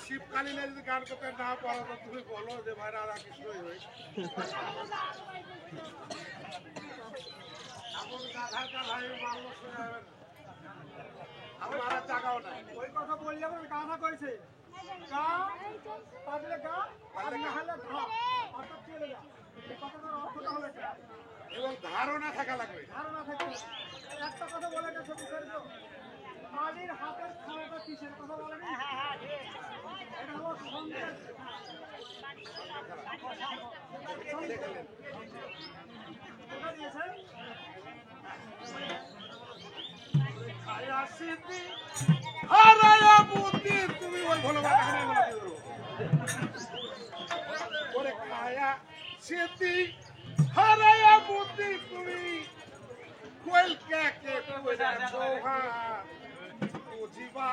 শিবকালীনে যদি গান করতে না পারো তো তুমি বলো যে ভাই রাধা কৃষ্ণই হই। আমার জায়গাও নাই ওই কথা বললে গাধা কইছে গা পাগলে গা আর না হলে ধা অর্থাৎ চলে যা এই কথাটার অর্থটা হলো এটা এবং ধারণা থাকা লাগবে। ধারণা থাকতে একটা কথা বলে গেছে বিস্তারিত মালির হাতের খাওয়াটা কিসের কথা বলেনি এটা হলো সন্দেশ কোথা দিয়েছে খায়া সিদ্ধি হারায়া বুদ্ধি তুমি ওই ভালো ওরে খায়া সিদ্ধি হারায়া বুদ্ধি তুমি কোয়েল কে কে কইরা সোহা বুঝিবা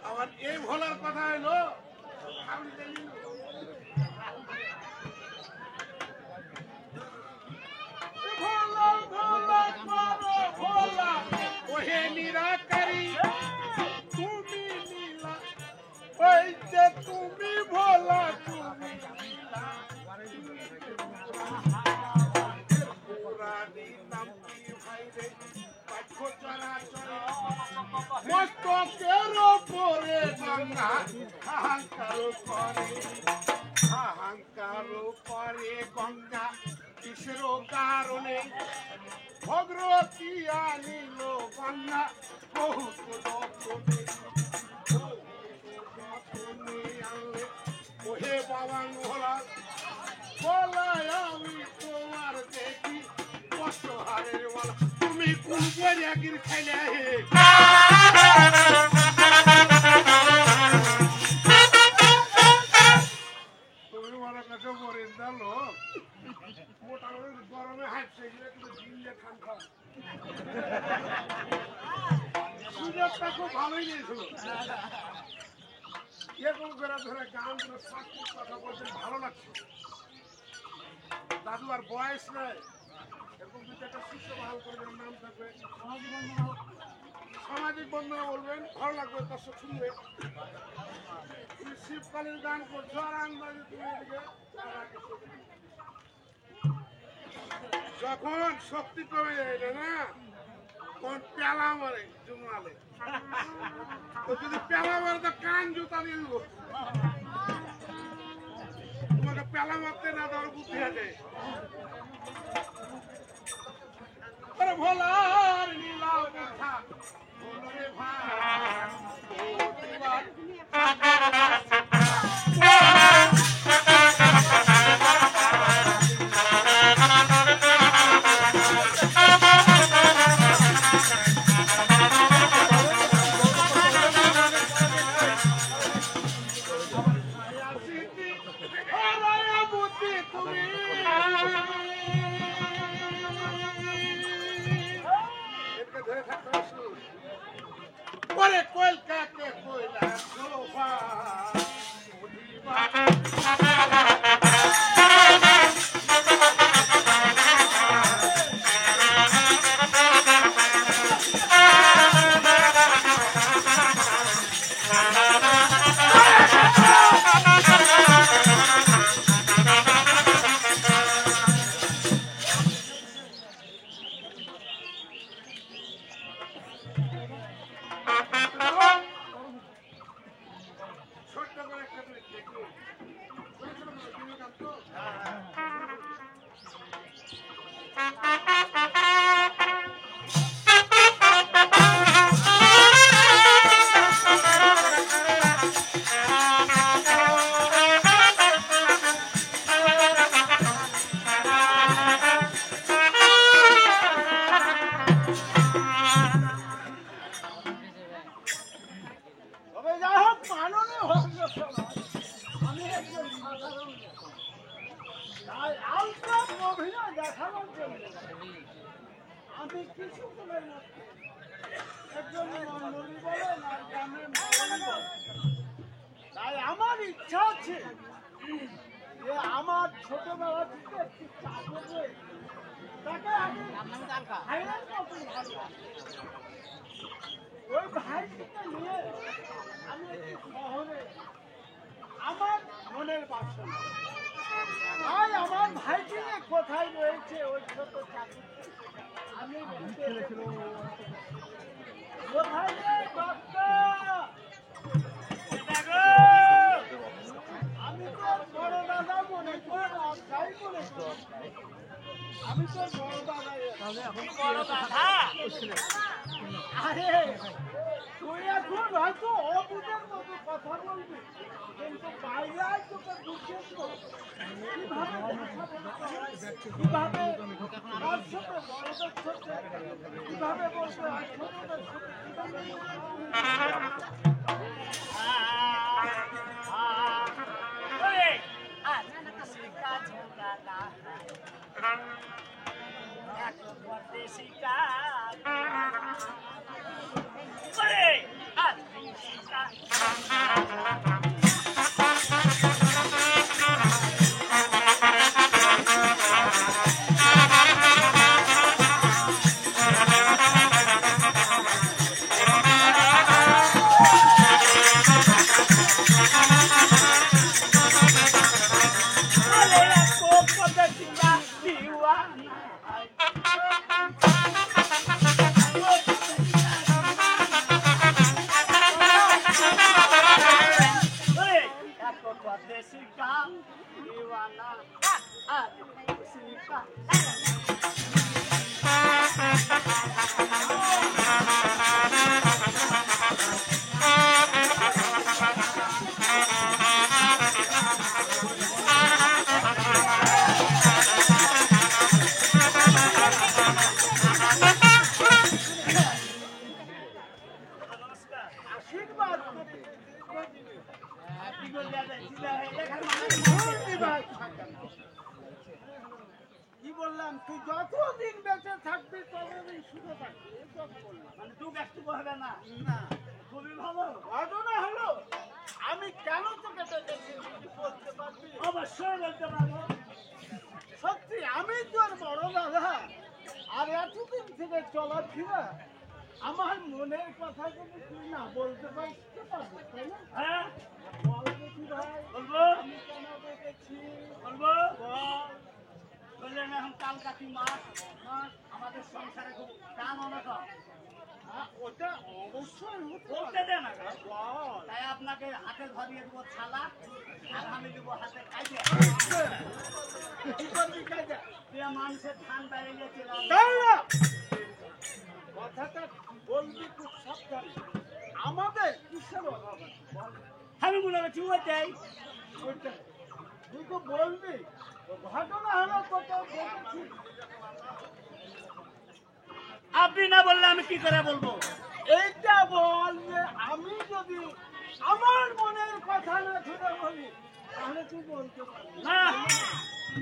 আবার এই ভোলার কথা হইলো ওহে নিরাকারী তুমি নীলা ওই যে তুমি ভোলা তুমি পুরানি নামটি ভাইরে পাঠ্য চরাচরে মস্তকের ওপরে গঙ্গা হাহাকার করে গঙ্গা কিসের কারণে ভগবতী আনিল গঙ্গা বহুত যতনে আনলে ওহে বাবা নোহরা বলায় আমি তোমার দেখি কষ্ট হারের বলা তুমি কোন গির খাইলে হে তুমি মনে কাছে মরেন দালো মোটামুটি গরমে হাঁটছে গেলে কিন্তু দিলে খান খাওয়া সুযোগটা খুব ভালোই নিয়েছিল এরকম করে ধরে গান কথা বলছেন ভালো লাগছে দাদু আর বয়স নেই এরকম যদি একটা শিষ্য বহাল করবেন নাম থাকবে সামাজিক বন্ধনা বলবেন ভালো লাগবে দর্শক শুনবে তুমি শিবকালীর গান করছো আর আনবাজি তুমি এদিকে যখন শক্তি কমে যায় না তখন পেলা মারে জুমালে তো যদি পেলা মারে তো কান জুতা দিয়ে দেবো তোমাকে পেলা মারতে না দেওয়ার বুদ্ধি আছে ভোলার নীলা দেখা ভোলরে আমার জন্য আমি কিছু বলে না একজন মন্ডলী বলেন আর গ্রামের মন্ডলী বলেন তাই আমার ইচ্ছা আছে যে আমার ছোটবেলা থেকে একটি চাকরি তাকে আমি ভাইয়ের মতন ভালোবাসি ওই ভাইটিকে নিয়ে আমি একটি শহরে আমার মনের বাসনা তাই আমার ভাইটি কোথায় রয়েছে ওই ছোট চাকরি আমি কোথায় রে বাচ্চা? আমি তো বড় দাদা মনে করি যাই মনে করি আমি তো বড় দাদা আরে তুই এখন হয়তো অবুঝের মতো কথা বলবি কিন্তু বাইরে তোকে বুঝিস তো কিভাবে কার সাথে বড়দের সাথে কিভাবে বলতে হয় ছোটদের সাথে কি বললাম তুই যতদিন বেঁচে থাকবি ততদিন সুখে থাকবি মানে তুই ব্যস্ত হবে না খুবই ভালো ঘটনা হলো আমি কেন তোকে ডেকেছি বলতে পারবি? অবশ্যই বলতে পারবো সত্যি আমি তোর বড় দাদা আর এতদিন থেকে চলাফেরা আমার মনের কথা যদি তুই না বলতে পারবি তাই না? হ্যাঁ বলবো কি ভাই বলবো আমি কেন ডেকেছি বলবো বললেন এখন কাল কাটি মাস আমাদের সংসারে খুব টান অনটন ওটা অবশ্যই হতে দে না তাই আপনাকে হাতে ধরিয়ে দেবো ছালা আর আমি দেবো হাতে কাজে কি করবি কাজে তুই মানুষের ঠান্ডা এগিয়েছে কথাটা বলবি খুব সাবধানে আমাদের কিসের অভাব আমি মনে করছি ওইটাই তুই তো বলবি ঘটনা হলো কোথাও দেখেছি আপনি না বললে আমি কি করে বলবো এইটা বল যে আমি যদি আমার মনের কথা না ছুটে বলি তাহলে তুই বলতে পারবি না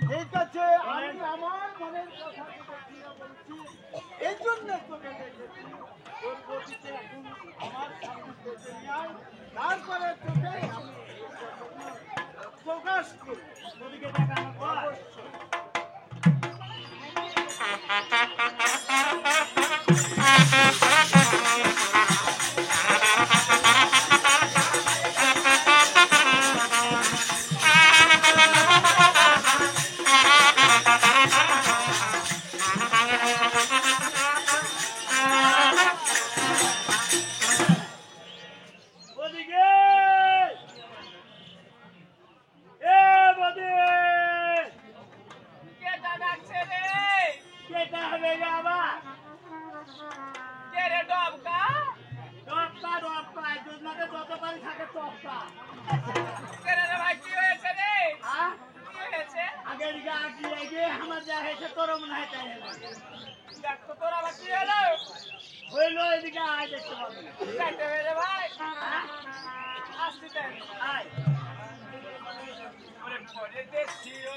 ঠিক আছে আমি আমার মনের কথা ছুটে বলছি এই জন্য তোকে দেখেছি তোর গতিতে এখন আমার সামনে দেখে নিয়ে আয় তারপরে তোকে আমি প্রকাশ করি ওদিকে দেখানোর পর Por el deseo,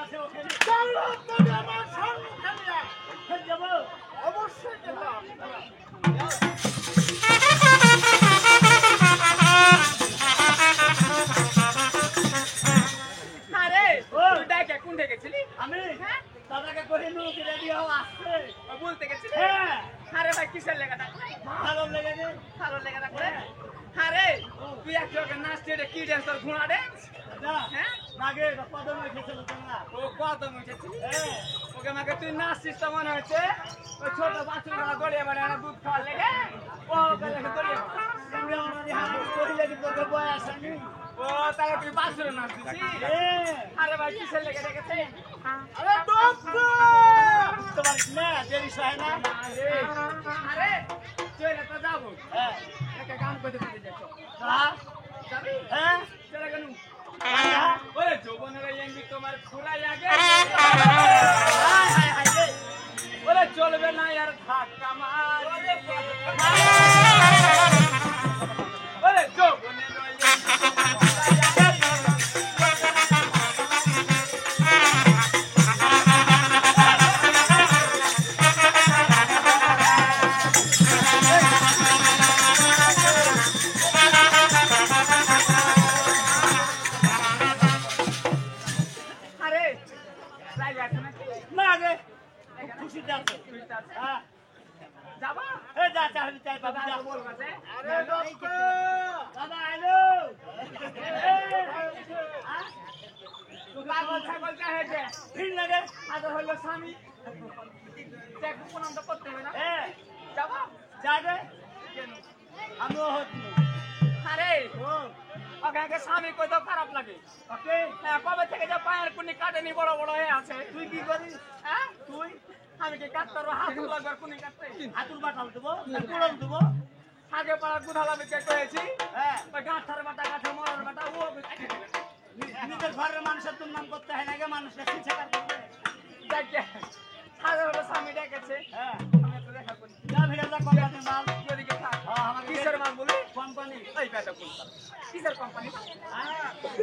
আছে ওখানে চলো তুমি আমার সঙ্গে নিয়ে যাবো অবশ্যই যেতাম আরে তুই ডাকে কোন গেছিলি? আমি দাদাকে কহিনু কি রেডি হও আসছে বলতে গেছিলি? হ্যাঁ আরে ভাই কিসের লেখা ডাকলে? ভালো লেগেছে ভালো লেখা ডাকলে? আরে তুই একজনকে নাচতে এটা কি ড্যান্স তোর ঘোড়া ড্যান্স? হ্যাঁ লাগে কদম রেখেছিল তোমরা ও কত মুখেছিলি? হ্যাঁ ওকে আমাকে তুই নাচছিস তো মনে হচ্ছে ওই ছোট বাচ্চাগুলো গড়িয়ে বেড়ে না দুধ খাওয়ার লেগে ও ওকে লেগে গড়িয়ে তুমি আমাদের হাতে কহিলে কি তোকে বয়স আমি ও তাহলে তুই বাসুরে নাচছিস? আরে ভাই কিসের লেগে ডেকেছে? আরে ডক্টর তোমার না দেরি সহে না আরে চলে তো যাবো হ্যাঁ একটা কাম করতে দিতে যাচ্ছ যাবি? হ্যাঁ চলে কেন? হ্যাঁ ওরে যৌবনের এঙ্গি তোমার খুড়াই আগে হায় হায় হায় রে ওরে চলবে না আর ধাক্কা মার ওরে যৌবনের আরে রাইলে আছে নাকি? না রে খুশিতে আছে হ্যাঁ যাবা? এই যা চাহলি চাই বাবা দাদা যা বলবা যে আরে ডক্টর দাদা আইলো পাগল ছাগল চাহে ভিড় লাগে আদর হইলো স্বামী দেখ প্রণাম তো করতে হবে না হ্যাঁ যাবা? যা রে কেন? আমিও হচ্ছি আরে ও ওকে স্বামী কই তো খারাপ লাগে ওকে হ্যাঁ, কবে থেকে যে পায়ের কুনি কাটেনি বড় বড় হয়ে আছে তুই কি করিস হ্যাঁ তুই আমি কি কাটতে হাত লাগবার কুনি কাটতে হাতুর বাটাল দেবো কুড়ল দেবো আগে পাড়া গুধালা বিকে কয়েছি হ্যাঁ ওই গাঁঠার বাটা গাঁঠা মরার বাটা ও নিজের ঘরের মানুষের দুর্নাম করতে হয় না গে মানুষকে শিক্ষা করতে দেখে আগে হলো স্বামী ডেকেছে হ্যাঁ আমি একটু দেখা করি যা ভিড়ে যা কোম্পানির মাল এদিকে থাক হ্যাঁ আমাকে কিসের মাল বলি কোম্পানি এই ব্যাটা কোনটা কিসের কোম্পানি হ্যাঁ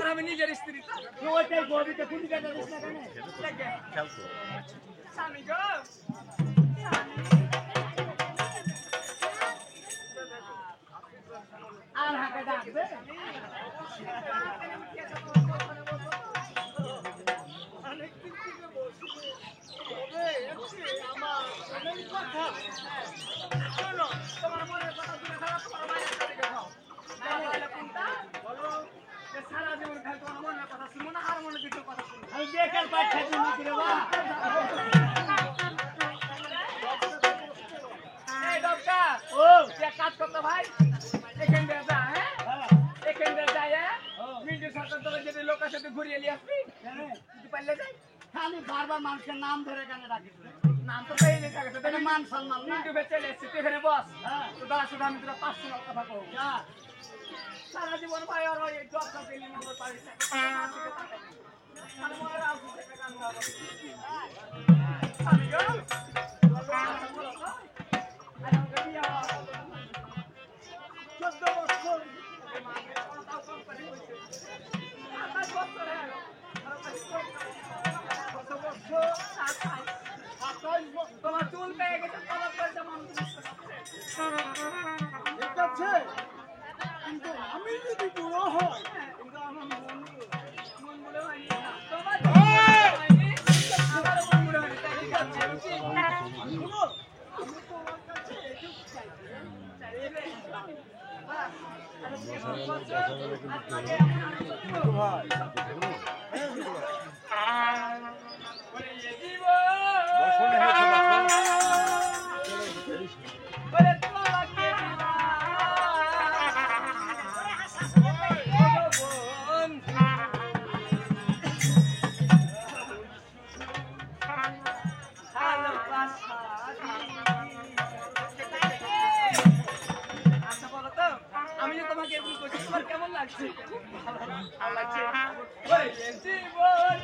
আর আমি নিজের স্ত্রী তো তুই ওইটাই গরিতে কুড়ি কাটা দিস না কেন দেখে স্বামী গো স্বামী আর হাতে ডাকবে শোনো, তোমার মনের কথা শুনে খারাপ, তোমার মায়ের কাছে খাও। নাহলে কোনটা? বলো, যে সারা জীবন খালি তোমার মনের কথা শুনবো না, আর মনে কিছু কথা শুনবো। আমি বেকার পাচ্ছি নাকি রে বা এই ডক্টর, ও তুই এক কাজ করতো ভাই, এখান দিয়ে যা, হ্যাঁ? হ্যাঁ এখান দিয়ে যাই, হ্যাঁ? ও। মিন্টু সরকার তোরা যদি লোকের সাথে ঘুরিয়ে নিয়ে আসবি, কেন যদি পারলে যাই। খালি বারবার মানুষের নাম ধরে কেন রাখিস নাম তো পেয়ে নিয়ে থাকে, এটা মান সম্মান না ইউটিউবে চলে এসছি, তুই এখানে বস। হ্যাঁ তো দাঁড়া শুধু আমি তোরা 500 কথা কব। যা সারা জীবন ভাই আর ওই জবটা পেলে মনে হয় পারিস না। খালি মনে রাখবো, একটা কাম করবো। আমি গো, আরে আমাকে বিয়ে হওয়া। 14 বছর 28 বছর হয়ে গেল। কত বছর 28 27 বছর তোমার চুল পেয়ে গেছে, তলব করেছে মানুষ। ঠিক আছে কিন্তু আমি যদি বুড়ো হয় কিন্তু আমার মন বলে হয়নি। তোমার মন হয়নি, আমারও মন বলে হয়নি। তাই ঠিক আছে, শুনো আমি তোমার কাছে এটুকু চাই আমি যে তোমাকে এরকম করছি, তোমার কেমন লাগছে? ভালো লাগছে? ওই যে জীবন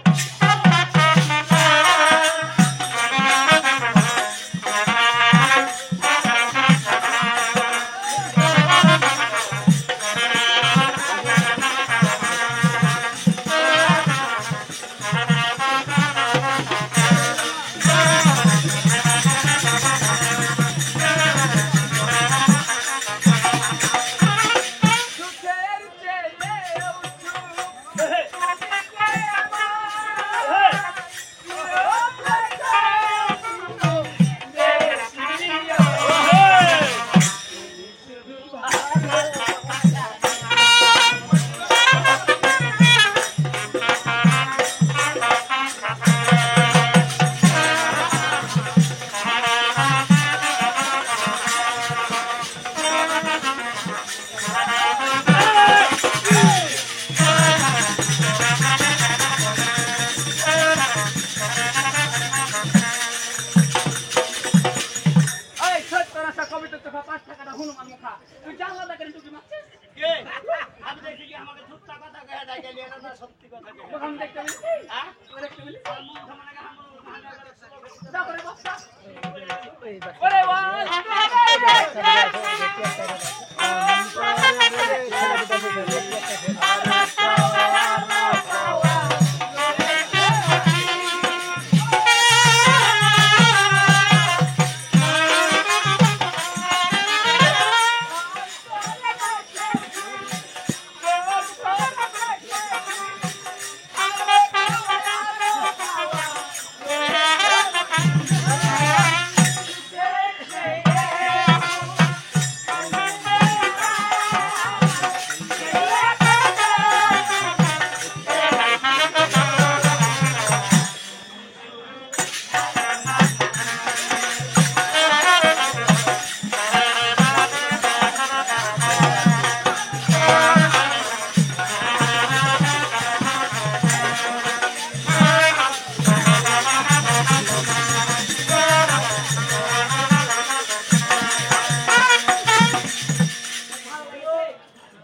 ওরে বল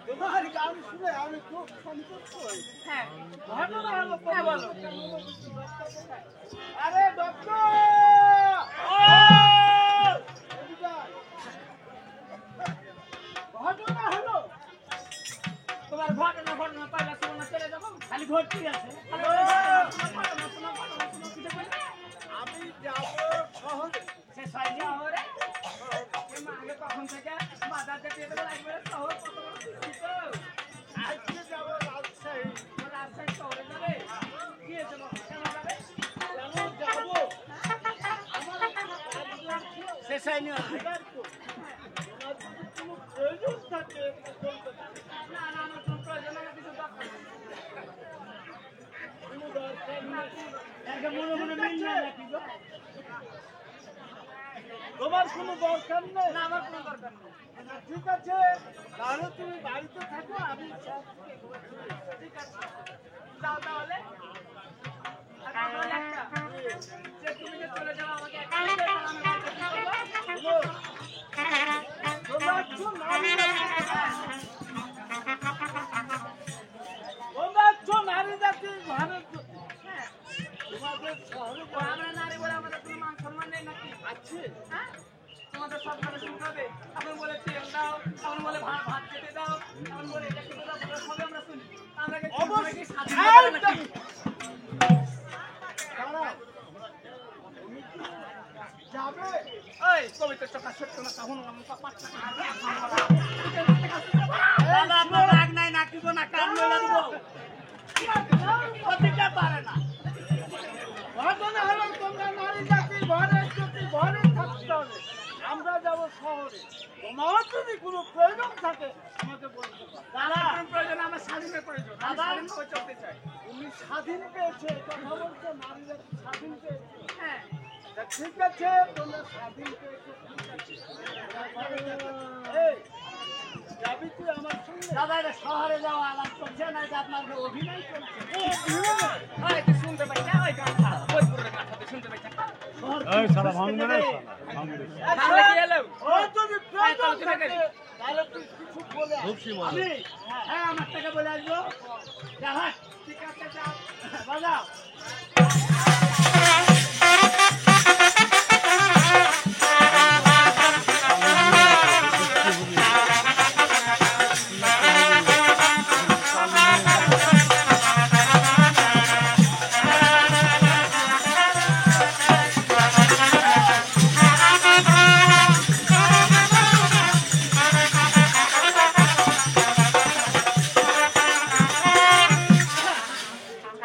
তোমার গান শুনে আমি খুব সন্তুষ্ট হই। হ্যাঁ ঘটনা হলো হ্যাঁ, বলো। আরে ডক্টর ঘটনা হলো তোমার ঘটনা পাইলা শোনা চলে যাবো খালি ভর্তি আছে আমি যাব শহরে। শেষ হয়নি শহরে আগে কখন থেকে বাজার যেতে যেতে লাগবে শহর কত বড় দূষিত। আজকে যাব রাজশাহী। রাজশাহী শহরে যাবে কি হয়েছে বাবা? কেন যাবে? কেন যাব? আমার একটা কাজ আছে। শেষ হয়নি এবার তো তোমার যদি কোনো প্রয়োজন থাকে তো বলতে পারো। না না আমার কোনো প্রয়োজন নেই, কিছু দরকার নেই। কোনো দরকার নেই। একটা মনে মনে মিল নেই নাকি গো? তোমার কোনো দরকার নেই। না আমার কোনো দরকার নেই। ঠিক আছে, তাহলে তুমি বাড়িতে থাকো, আমি সব ঠিক আছে যাও তাহলে। আর কথা হলো একটা, যে তুমি যে চলে যাও আমাকে একা রেখে তাহলে আমি বাড়িতে কি করবো? শোনো, তোমরা একটু নারী তোমরা একটু নারী জাতির ঘরের হ্যাঁ তোমাদের শহরে ও আমরা নারী বলে আমাদের কোনো মান সম্মান নেই নাকি? আছে। হ্যাঁ তোমাদের সব কথা শুনতে হবে। এখন বলে তেল দাও, এখন বলে ভাত খেতে দাও, এখন বলে এটা খেতে দাও, বলে সবই আমরা শুনি। আমরা কি অবশ্যই। স্বাধীন করে নাকি? দাঁড়াও, তুমি কি যাবে? ওই কবিতা চোখা সত্য না তখন আমি পাঁচটা দাদা, আপনার রাগ নাই না কি গো না কান মেলা দেবো প্রতিটা পারে না। ঘটনা হলো তোমরা নারী জাতির ঘরে থাকতে হবে। আমরা যাব শহরে। তোমার যদি কোনো প্রয়োজন থাকে আমাকে বলতে পারো। দাদা কোনো প্রয়োজন আমার স্বাধীনের প্রয়োজন। আমি স্বাধীনভাবে চলতে চাই। তুমি স্বাধীন পেয়েছো, কথা বলছো নারী জাতি স্বাধীন পেয়েছো। হ্যাঁ তা ঠিক আছে, তোমরা স্বাধীন পেয়েছো, ঠিক আছে। এই, যাবি তুই আমার সঙ্গে? দাদা এটা শহরে যাওয়া আলাপ চলছে না, এটা আপনার অভিনয় চলছে। ওই তুই শুনতে পাই না ওই গানটা বইপুরের গানটা তুই শুনতে পাই না। এই সালা ভাঙবে রে সালা ভাঙবে তাহলে কি এলো? ও যদি প্রয়োজন তাহলে থাকে ঠিক আছে। তাহলে তুই কিছু বলে আয়। খুব সীমা আমি হ্যাঁ আমার টাকা বলে আসবো। যা ভাই ঠিক আছে যাও বাজাও।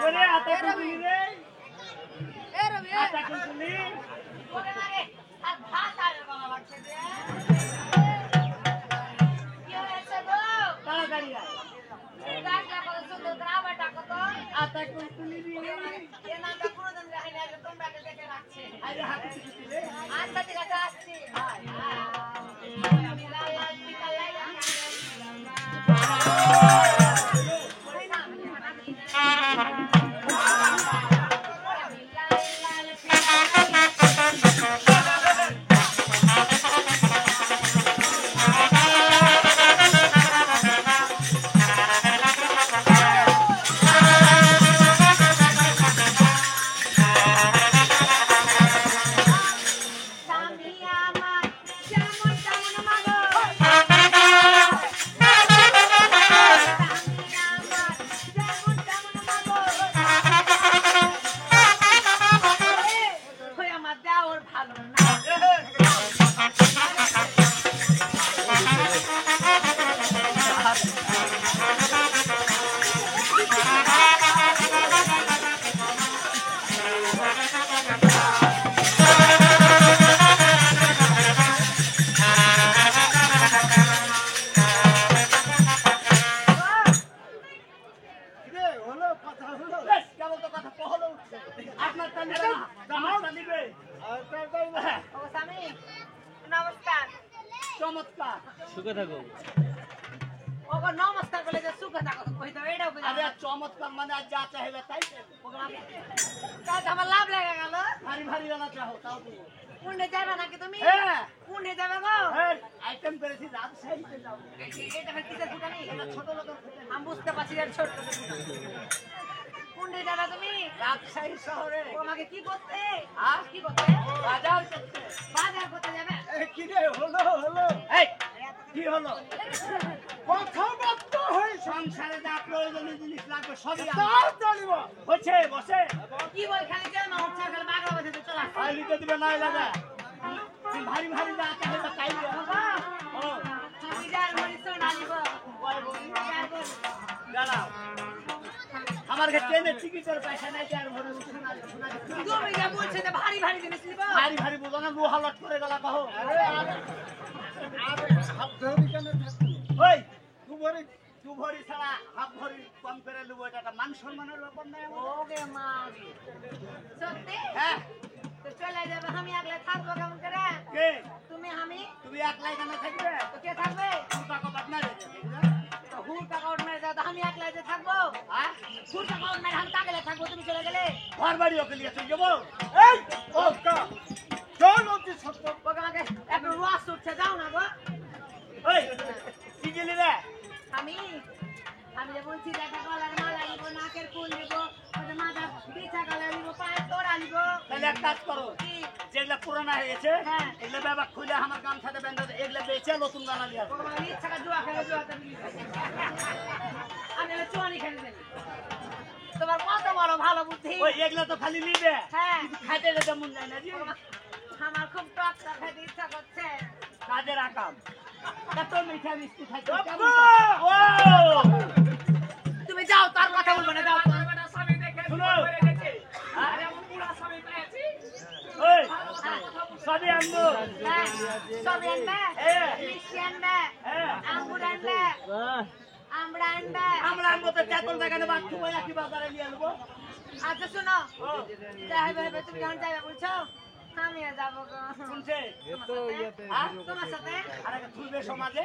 ওরে আটা কুলি রে আটা কুলি তাড়াতাড়ি আয় আটা কুলি রে আরে হাতে কুলি রে নমস্কার। চমৎকার। সুখে থাকো। ওগো নমস্কার বলে যে সুখে থাকো কইতো এটাও বুঝা। আরে চমৎকার মানে আজ যা চাইবে তাই দেবো। কাজ আমার লাভ লাগা গেল। ভারী ভারী রান্না চাও তাও দেবো। কোনে যাবে নাকি তুমি? হ্যাঁ কোনে যাবে গো? হ্যাঁ আইটেম করেছি রাজশাহীতে যাবো। এটা ফের কিসের দোকানি? এটা ছোট লোকের হোটেল। আমি বুঝতে পারছি যে ছোট কোনে যাবে তুমি? রাজশাহী শহরে ও আমাকে কি করতে? আর কি করতে? বাজার করতে। বাজার করতে যাবে? কি রে হলো এই কি হলো কথাবার্তা হই সংসারে যা প্রয়োজনীয় জিনিস লাগবে সবই তাড়াতাড়ি হচ্ছে বসে কি বল খালি কেন না হচ্ছে খালি বাগা বাজে চলে আসছে। আর লিখে দিবে নাই লাগা ভারী ভারী যা চাইবে তাই দিবে ও আমি যার মরি সোনা নিব। কয় বলি দাঁড়াও আমার কাছে ট্রেনের টিকিটের পয়সা নাই যার ভরে শোনা তুমি যা বলছো যে ভারী ভারী জিনিস নিব। ভারী ভারী বলো না লোহা লট করে গলা কহো ওই দু ভরি ছাড়া হাফ ভরি কম করে নেবো এটা একটা মান সম্মানের ব্যাপার নাই আমার। ওকে মা সত্যি হ্যাঁ তো চলে যাবে আমি একলা থাকবো কেমন করে? কে তুমি আমি তুমি একলাই কেন থাকবে তো কে থাকবে? টাকা পার্টনার তো হুর টাকা উঠ মেরে দাও তো আমি একলা যে থাকবো। হ্যাঁ হুর টাকা উঠ মেরে আমি কাগলে থাকবো তুমি চলে গেলে। ঘর বাড়ি ওকে নিয়ে চলে যাবো এই ও কা চল অতি সত্য ওকে আমাকে একটু রস উঠছে যাও না গো। ওই কি গেলি রে আমি যে বলছি যে একটা গলার মালা নিবো নাকের ফুল নিবো ওদের মাথা পিঠা গলা নিবো পায়ের তোড়া নিবো। তাহলে এক কাজ করো কি? যেগুলা পুরানা হয়ে গেছে হ্যাঁ। এগুলা ব্যাপার খুলে আমার গামছাতে বেঁধে এগুলা বেচে নতুন গানা নিয়ে আসবো ওকে আমার ইচ্ছাটা জুয়া খেলে জুয়াতে বিলি আমি এবার চুয়ানি খেলে দেবো। তোমার কত বড় ভালো বুদ্ধি। ওই এগুলা তো খালি নিবে হ্যাঁ খাইতে যেতে মন যায় না জি আমার খুব টকটা খেতে ইচ্ছা করছে। কাজের আকাম কত মিঠা মিষ্টি খাইতে ও তুমি যাও তার কথা বলবো না যাও। শুনো ওই সবই আনবো হ্যাঁ, সবই আনবে হ্যাঁ। মিষ্টি আনবে হ্যাঁ। আঙ্গুর আনবে আমরা আনবে। আমরা আনবো তো তেতল দেখানে বাচ্চু বই একই বাজারে নিয়ে আনবো আচ্ছা শোনো যাইবে হবে তুমি যখন যাইবে বলছো আমিও যাবো গো। শুনছে হ্যাঁ, তোমার সাথে আর একটা খুলবে সমাজে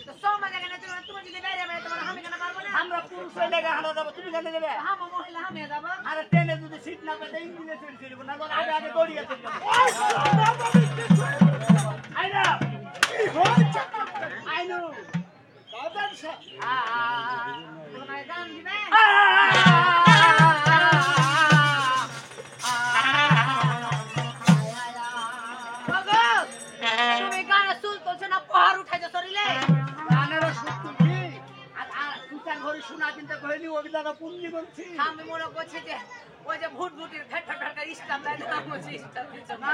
তো সমাজে কেন তুমি যদি বেরিয়ে বেড়ে তোমার আমি কেন পারবো না? আমরা পুরুষের লেগে হাঁটা যাবো তুমি কেন যাবে হামো মহিলা আমিও যাবো। আর ট্রেনে যদি সিট না পেতে ইঞ্জিনে চলে চলবো না আগে আগে দৌড়িয়ে চলবো আইনা আইনু তোমার দাম দিবে ওগো, তুমি গানে চুল তুলছো না পাহাড় উঠাইছো শরীরে? গানেরও সত্যি কি আর দুটার ঘরে শোনা চিন্তা করিনি ওগুলা পুঞ্জি বলছি আমি মনে করছি যে ওই যে ভুটভুটির ফেট ফেট ফেট ইসলাম লাইন নাম হচ্ছে ইসলাম দিচ্ছ না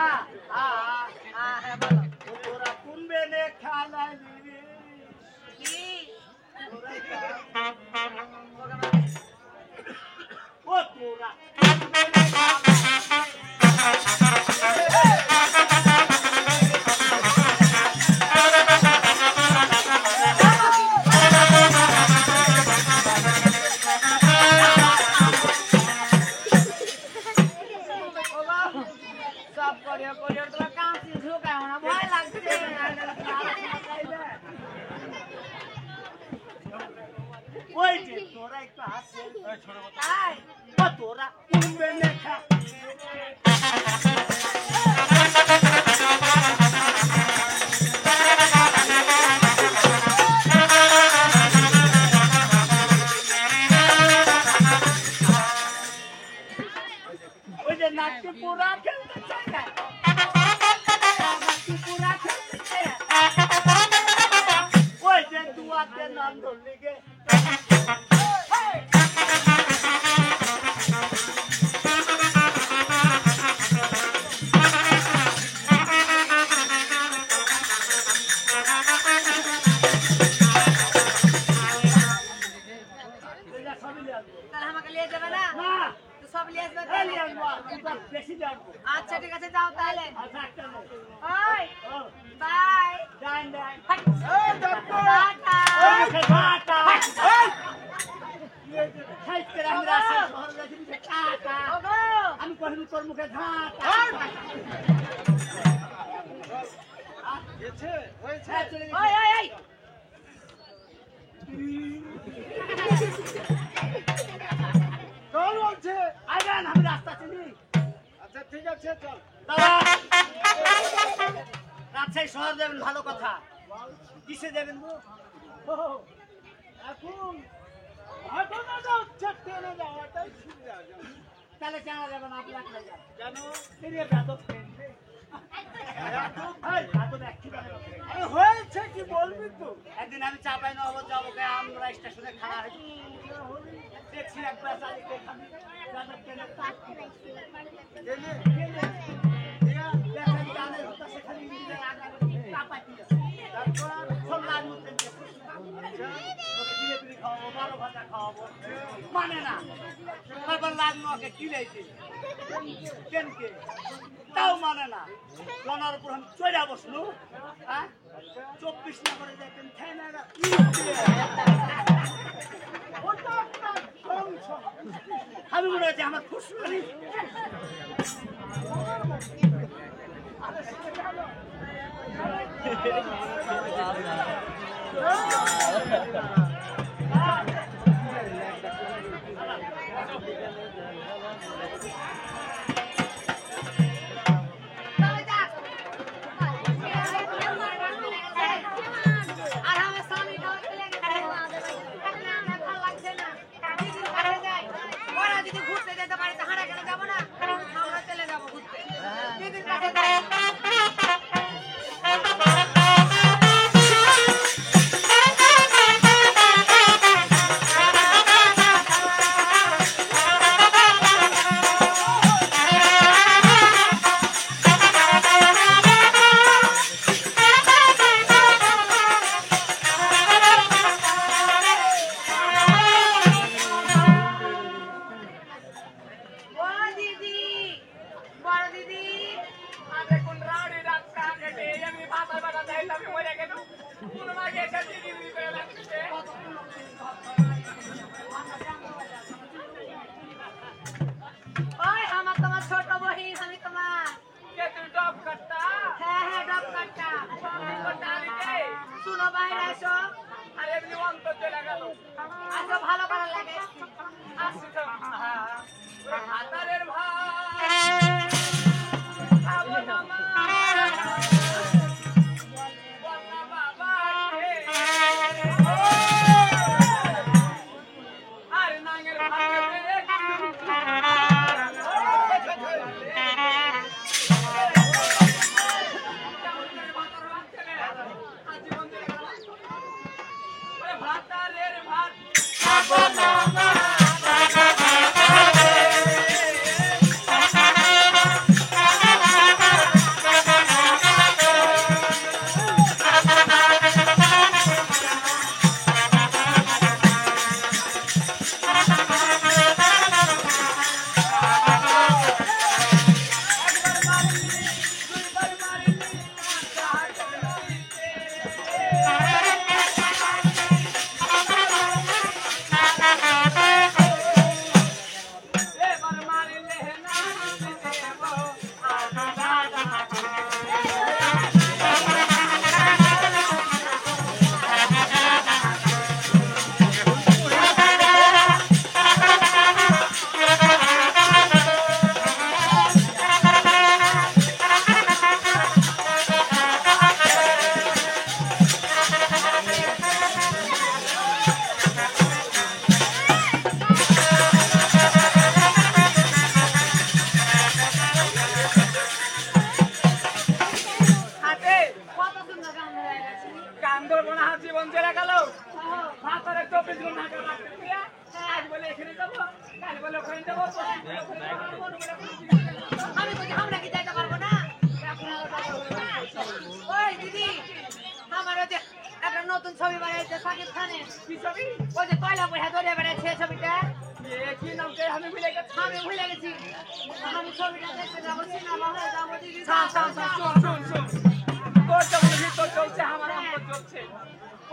হ্যাঁ বলো তোরা কুনবে নে খালাই দিবি কি ও তোরা সব করিও করিও তোরা কাঁচি ঝুঁকায় না ভয় লাগছে ওই যে তোরা একটু হাসছে তাই ও তোরা কুনবে নে খা ওই যে নাটকে পুরা খেলতে চাই না নাটকে পুরা খেলতে চাই না ওই যে দুয়াতে নাম ধরলি গে তাহলে আমাকে নিয়ে যাবে না না তো সব নিয়ে আসবে এই তাহলে? আনবো দুটা বেশি জানবো আচ্ছা ঠিক আছে যাও তাহলে আচ্ছা একটা নেই ওই ও বাই ডান ডান টাটা ওগো আমি কহিনি তোর মুখে ঝাঁটা হয়েছে হ্যাঁ, চলে গেছে। ওই, ওই, ওই। চল বলছে। আইবেন, আমি রাস্তা চিনি। আচ্ছা ঠিক আছে চল। দাদা, রাজশাহী শহর যাবেন, ভালো কথা। কিসে যাবেন গো? ও, এখন ঘটনাটা হচ্ছে ট্রেনে যাওয়াটাই সুবিধা জানো। তাহলে জানা যাবে না, আপনি একলাই যান। কেন? এরিয়া বেদব ট্রেন। এই, বেদব একেবারে। আরে হয়েছে কি বলবি তো? একদিন আমি চাপাই নবাব যাবো, আমরা স্টেশনে খাড়া হয়েছি। দেখছি একবার চালিয়ে খাবি। বেদব ট্রেনের তাক গেলে? দিয়া, দেখেন গানের হতা সেখানে ইঞ্জিনের আগারে চাপাই দিয়েছে। তারপর সন্ধ্যা আগুন দিয়েছে। তোকে জিলেবি খাওয়াবো, বড় ভাজা খাওয়াবো। মানে না। তারপর লাগলো ওকে কিলাইতে। কেনকে? তাও মানে না। লনার উপর আমি চড়া বসলু। হ্যাঁ? 24 নম্বরে দেখেন ঠেনারা। ওটা একটা সংসার। আমি মনে হচ্ছে আমার ফুসফুস। আরে সেটা গেল। ওই আমার তোমার ছোট বহিন আমি তোমার হ্যাঁ হ্যাঁ ডব কাটটা শুনো বাইরে আসো আসো ভালো করার লাগে কত সুন্দর গান হয়ে গেছে গান ধরবো না, জীবন চলে গেল। ও, ভাতারে 24 ঘন্টা কাজ রাখতে দিয়া, আজ বলে এখানে যাবো, কাল বলে ওখানে যাবো, আমি বলি আমরা কি যাইতে পারবো না ওই দিদি আমার ওই যে একটা নতুন ছবি বানাইছে সাকিব খানের কি ছবি? ওই যে কয়লা পয়সা ধরে বেড়াচ্ছে ছবিটা এ কি নাম কে আমি ভুলে গেছি। আমি ভুলে গেছি আমি ছবিটা দেখতে যাবো সিনেমা হলে যাবো দিদি শোন, শোন, শোন, শোন, শোন, শোন। তোর যখন ভিতর চলছে, আমার অন্তর চলছে।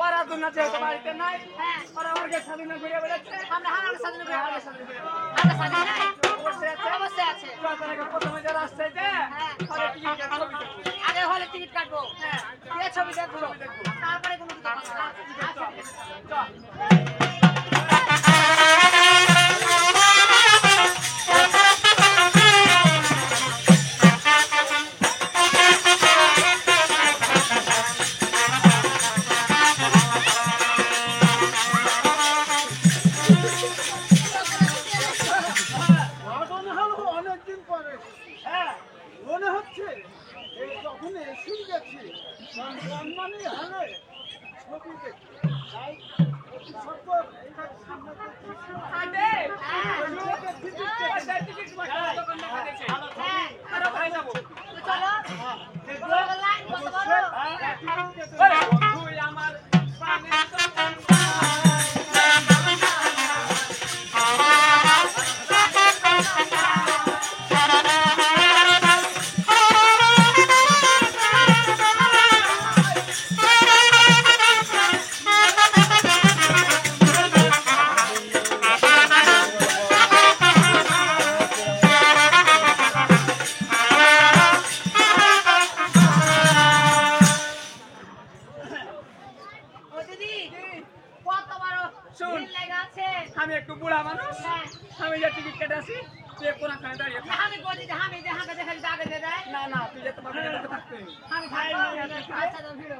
ওরা দুনা যেহেতু বাড়িতে নাই, হ্যাঁ ওরা ওরকে স্বাধীন ঘুরে বেড়াচ্ছে। আমরা হারার সাথে আমাদের সাথে ঘুরে বেড়াচ্ছে। আমরা সাথে নাই অবশ্যই আছে। অবশ্যই আছে তোর আগে প্রথমে যারা আসছে যে, হ্যাঁ। ওরা টিকিট কেটে ছবি দেখবে। আগে হলে টিকিট কাটবো হ্যাঁ। ছবি দেখবো তারপরে কোনো কিছু কথা না। আচ্ছা, চল। ঘটনা হলো অনেকদিন পরে হ্যাঁ মনে হচ্ছে এই যখন এসে গেছি সম্মানই হলে ছবি দেখি তাই অতি সত্বর এইবার সামনে দেখছি। ভালো ছবি। তো চলো বলো, লাইন কত বড়? ও দিদি কত বড় ভিড় লেগে আছে। আমি একটু বুড়া মানুষ হ্যাঁ, আমি যে টিকিট কেটে আসি তুই কোনখানে দাঁড়িয়ে থাক। আমি বলি যে আমি যে হাঁকা দেখে আগে দিয়ে দেয় না না তুই যেতে পারবি না, যেতে থাকতে আমি থাকবো। আচ্ছা তো ভিড়ো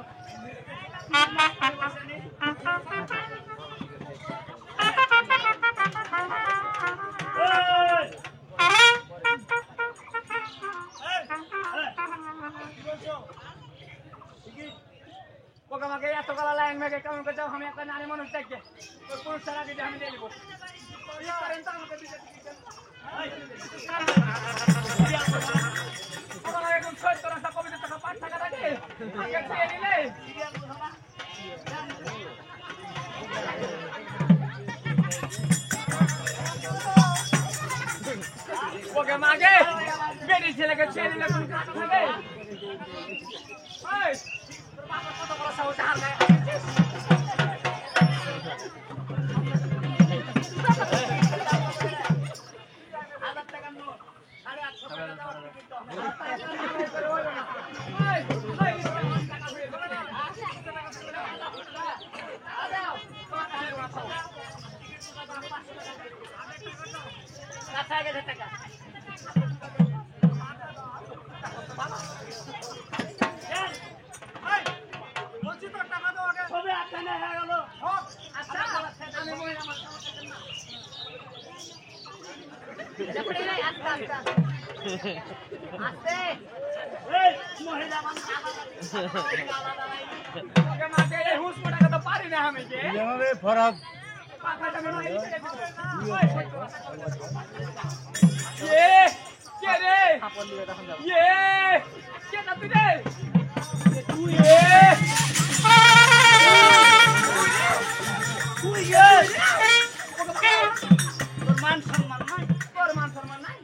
ওকে আমাকে এত গলা লাইন মেঘে কেমন করে যাও, আমি একটা নারী মানুষ দেখে ওই পুরুষ ছাড়া দিতে আমি দিয়ে দিব। এই করেন তো আমাকে দিতে দিতে। আমার এখন 70 টাকা পবিত্র টাকা 5 টাকা লাগে আগে দিয়ে নিলে ওকে মাগে বেরি ছেলেকে ছেড়ে দিলে কোন কাজ থাকে? এই তোর বাবা কত বড় সাহস হার গায়ে হাঁটছিস? ছবি আটটা না হয়ে গেল। আমি মহিলা মানুষ, আস্তে এই মহিলা মানুষ আলাদা নাই। ওকে মাকে এই হুঁশ মোটাকে তো পারি না আমি যে জানো রে ফরাদ পাখাটা মনে হয় এদিকে দিতে। কে রে কে না তুই রে তুই তোর মান সম্মান নাই। তোর মান সম্মান নাই?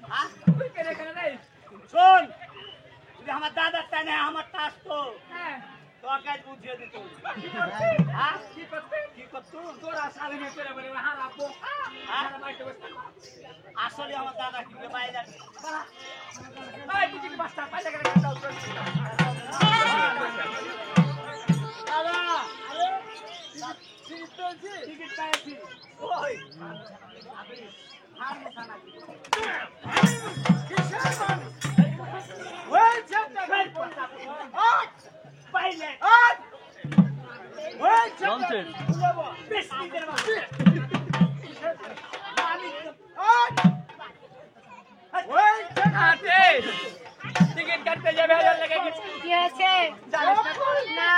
তুই কে রে এখানে রে? শোন যদি আমার দাদার টাই না আমারটা আসতো হ্যাঁ, তোকে বুঝিয়ে দিত। কি করছিস? হ্যাঁ কি করছিস? কি করতো? তোরা শালি মেয়ে পেরে বলে হারাবো। হারা বাড়িতে বসে থাকো। আসলে আমার দাদা কিন্তু বাইরে আছে। বাড়া। এই তুই কি বাস্তা পাইলে কেন কাটা উঠছিস? দাদা আরে টিকিট পেয়েছি টিকিট পাইছি। ওই হার মোছা নাকি? কিসের মানে হয়েছে টাকা আট পাইলে আট হয়েছে খুলে বল বেশ নিজের মাঝে। আমি আট হয়েছে হাতে টিকিট কাটতে যাবে হাজার লেগে গেছে। কি হয়েছে জানিস না? না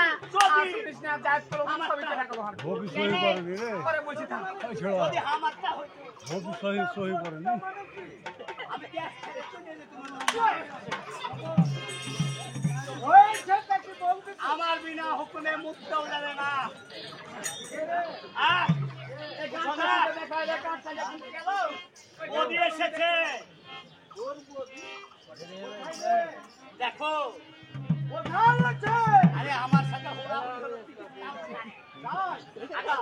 আর শুনিস না, যাই তোর ছবিতে থাকবো আমি। ভবি সহি করেনি রে পরে বলছি থাম। ছেড়া যদি আমারটা হইতো ভবি সহি করেনি আমি গ্যাস ছেড়ে চলে যেতাম। হয়েছে তাকে বলবি আমার বিনা হুকুমে মুক্ত যাবে না। আহ, এই গানটা শোনা, শুনতে দেখা যায়, গানটা যখন গেল, ওই বদি এসেছে। দেখো কোথায় আছে আরে আমার সাথে হুড়াহুড়ি হলো।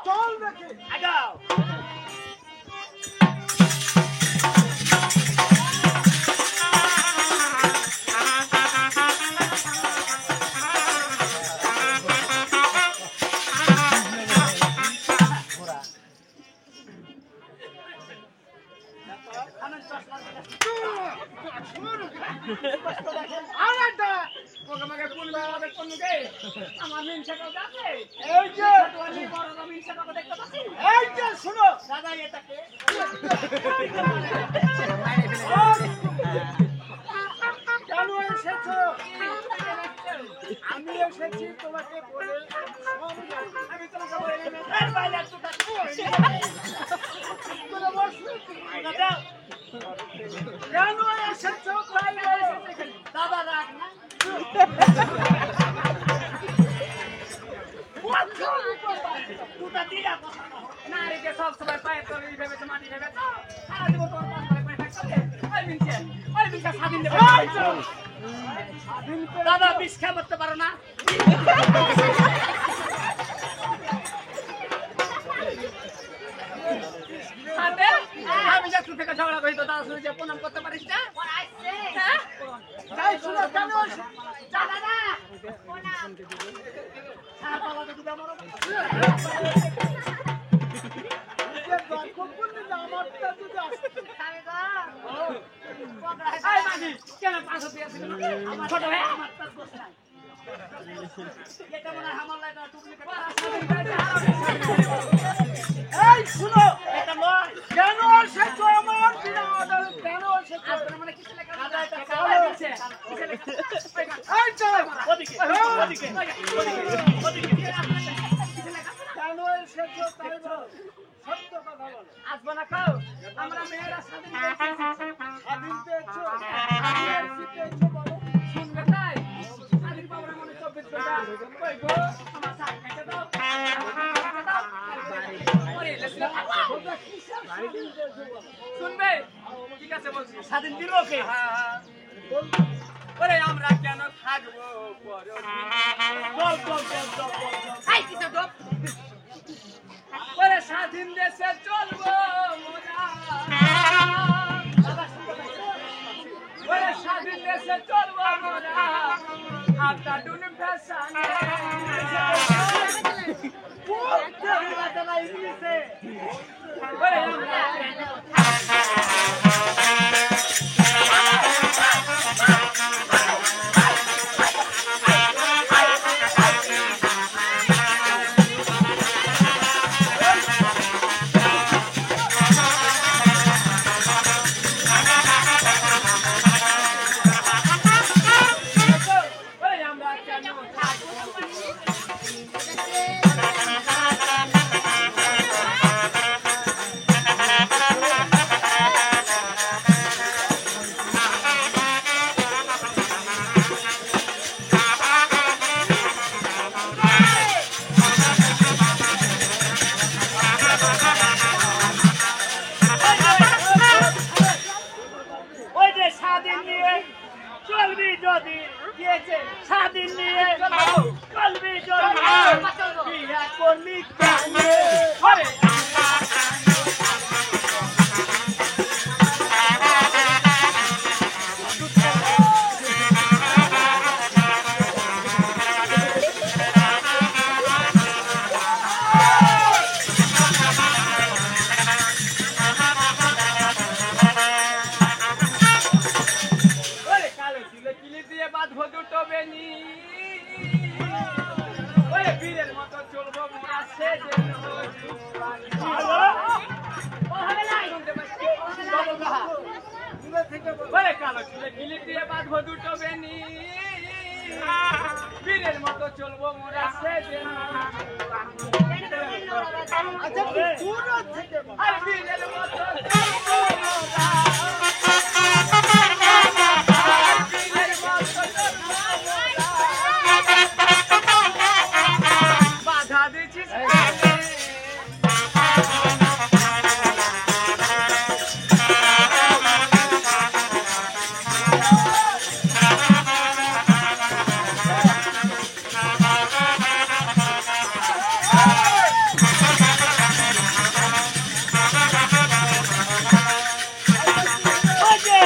চল দেখি আগাও। আমাকে কোন গে আমার মিনসা কাকা আছে এই যে তোয়ালি বড় মিনসা কাকা দেখতে পাচ্ছি এই যে শুনো দাদা এটাকে কেন এসেছো আমি এসেছি তোমাকে বলে সব জানি। আমি তোমাকে বলে এই বাইরে একটু তোমরা বসো। দাদা কেন এসেছো তাই বলো। দাদা রাখ না দুটা দিলা কথা না নারীকে সব সময় পায়ে তলে ভেবেছে মাটি ভেবেছে সারা জীবন তোর পাশ করে পড়ে থাকতে ওই মিনসা স্বাধীন দেবে দাদা বিষ খা করতে পারো না সাথে আমি যা তুই থেকে ঝগড়া করি তো দাদা শুনে যে প্রণাম করতে পারিস না হ্যাঁ তাই শুনো কেন এসেছো? নিজের গল্প করলে যে আমারটা যদি আসতো। এই মাঝি কেন 500 দিয়ে আসিস ছোট ভাই আমারটা দোষ নাই এটা মনে হয় আমার লাগে ডুপ্লিকেট এই শুনো এটা নয় কেন এসেছো আমার বিনা আদালত কেন এসেছো? আসলে মানে কিছু লেখা দাদা এটা কালা দিচ্ছে কিছু লেখা এই চলো ওদিকে ওদিকে ওদিকে কেন এসেছো তাই বলো সত্য কথা বলো আসবো না খাও আমরা মেয়েরা স্বাধীন পেয়েছি স্বাধীন পেয়েছো কি পেয়েছো বলো শুনবে তাই স্বাধীন পাবো না মনে 24 ঘন্টা কই গো আমার সাথ খাইতে দাও ওরে লেসলা শুনবে ঠিক আছে বলছি স্বাধীন দিল কে ওরে আমরা কেন থাকবো পরদিন এই কিসব দপ ওরে স্বাধীন দেশে চলবো মোরা ওরে স্বাধীন দেশে চলবো মোরা হাতটা ডুন ফ্যাশনে ওরে আমরা ওরে আমরা কেন ওই যে স্বাধীন নিয়ে চলবি যদি দিয়েছে স্বাধীন নিয়ে চলবি যদি বিয়া করবি কেনে? ওরে ওরে কালো চুলে কিলি দিয়ে বাঁধবো দুটো বেনি ওরে বীরের মতো চলবো মোরা সে যেন শুনতে পাচ্ছি দূরে থেকে বলো ওরে কালো চুলে কিলি দিয়ে বাঁধবো দুটো বেনি বীরের মতো চলবো মোরা সে যেন আচ্ছা তুই দূরে থেকে বলো আর বীরের মতো চলবো মোরা বীরের মতো চলবো মোরা বাধা দিচ্ছিস ওই যে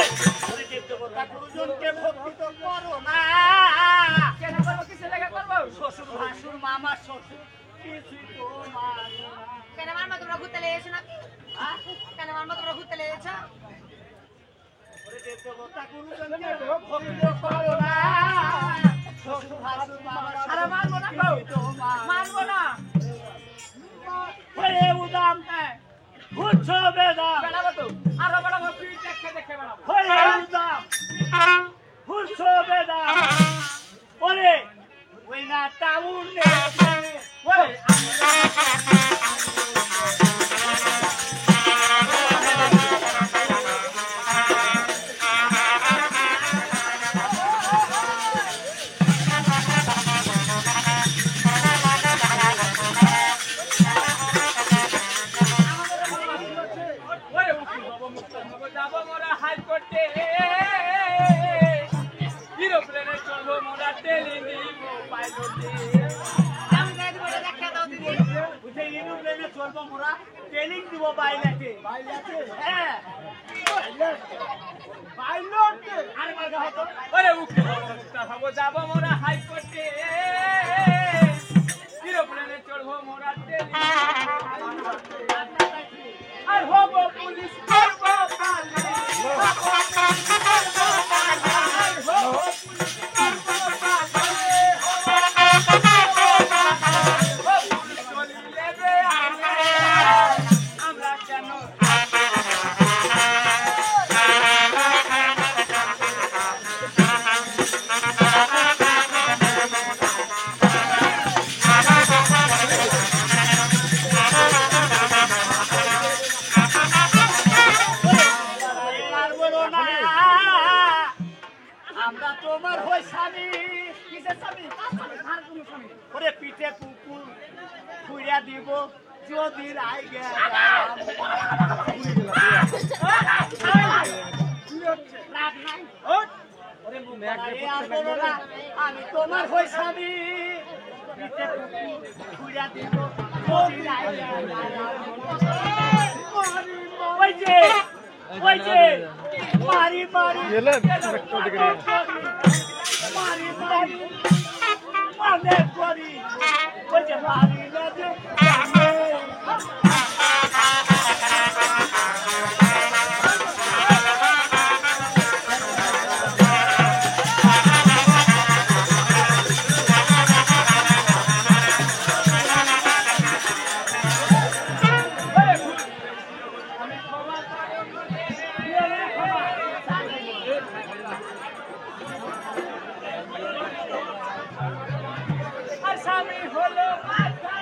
ওরে দেবতা গুরুজনকে ভক্তি তো করো না কেন করবো কিসে লেখা করবো শ্বশুর ভাসুর মামার শ্বশুর কিছুই তো মানো না। কেন মারমা তোমরা ঘুরতে লেগেছো নাকি কেন মারমা তোমরা ঘুরতে লেগেছো ওরে দেবতা গুরুজনকে ভক্তি তো করো না শ্বশুর হাসুর মারা আরে মারবো না কও মারবো না ওরে উদাম বুঝছো বেদাম বেড়াবো তো আরো বেড়াবো তুই দেখে দেখে বেড়াবো ওরে উদাম বুঝছো বেদাম ওরে ওই না টাউন ওরে ওরে উকিল বাবা মুক্ত হবো যাবো মোরা হাইকোর্টে এরোপ্লেনে চলবো মোরা টেলি নিব পাইলটে আমি গাড়ি বলে দেখা দাও দিদি বুঝে ইউনিয়নে চলবো মোরা ট্রেনিং দিব বাইলাতে বাইলাতে হ্যাঁ বাইলাতে আরে বাজা হতো ওরে উকিল বাবা মুক্ত হবো যাবো মোরা হাইকোর্টে এরোপ্লেনে চলবো মোরা টেলি আর হবো পুলিশ করবো পালে আমরা কেন আর বলো না আমরা তোমার হই স্বামী কিসের স্বামী আর কোনো স্বামী ওরে পিঠে কুকুর খুইরা দিব যদি রাই গে রাগ নাই ওরে আর বলো না আমি তোমার হই স্বামী পিঠে কুকুর খুইরা দিব যদি রাই গে ওই যে মারি মারি মারি মারি মানে করি ওই যে মারি না যে আর স্বামী হলো মাথার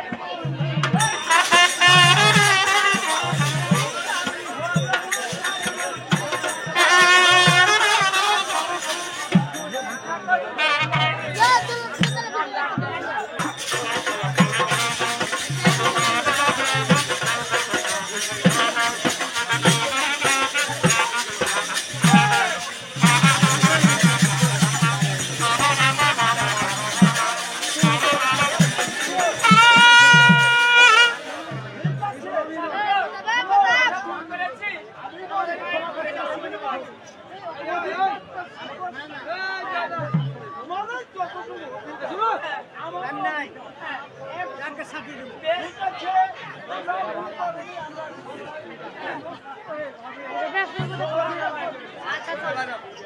করেছি আচ্ছা